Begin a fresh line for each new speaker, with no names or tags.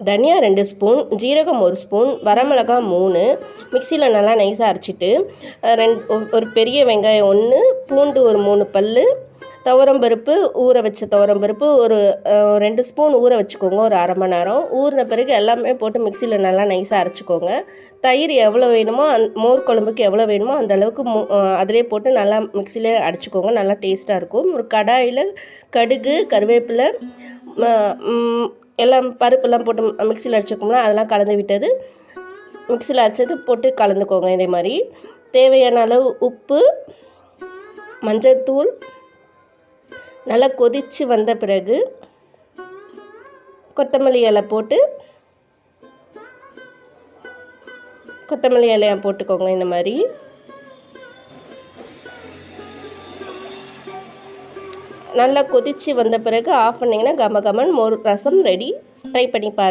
தனியா 2 ஸ்பூன், ஜீரகம் 1 ஸ்பூன், வரமிளகா 3, மிக்சியில் நல்லா நைஸாக அரைச்சிட்டு ஒரு பெரிய வெங்காயம் 1, பூண்டு ஒரு 3 பல், துவரம்பருப்பு ஊற வச்ச துவரம்பருப்பு ஒரு 2 ஸ்பூன் ஊற வச்சுக்கோங்க, ஒரு அரை மணி நேரம். ஊறின பிறகு எல்லாமே போட்டு மிக்சியில் நல்லா நைஸாக அரைச்சிக்கோங்க. தயிர் எவ்வளோ வேணுமோ மோர் குழம்புக்கு எவ்வளோ வேணுமோ அந்த அளவுக்கு அதிலே போட்டு நல்லா மிக்சியிலே அரைச்சிக்கோங்க, நல்லா டேஸ்ட்டாக இருக்கும். ஒரு கடாயில் கடுகு, கருவேப்பிலை, எல்லாம் பருப்பெல்லாம் போட்டு மிக்சியில் அரைச்சிக்கோங்களா, அதெல்லாம் கலந்து விட்டது மிக்சியில் அரைச்சது போட்டு கலந்துக்கோங்க. இதே மாதிரி தேவையான அளவு உப்பு, மஞ்சள்தூள். நல்லா கொதித்து வந்த பிறகு கொத்தமல்லி இலை போட்டுக்கோங்க. இந்த மாதிரி நல்லா கொதித்து வந்த பிறகு ஆஃப் பண்ணிங்கன்னா கம கமன் மோர் ரசம் ரெடி. ட்ரை பண்ணி பாருங்கள்.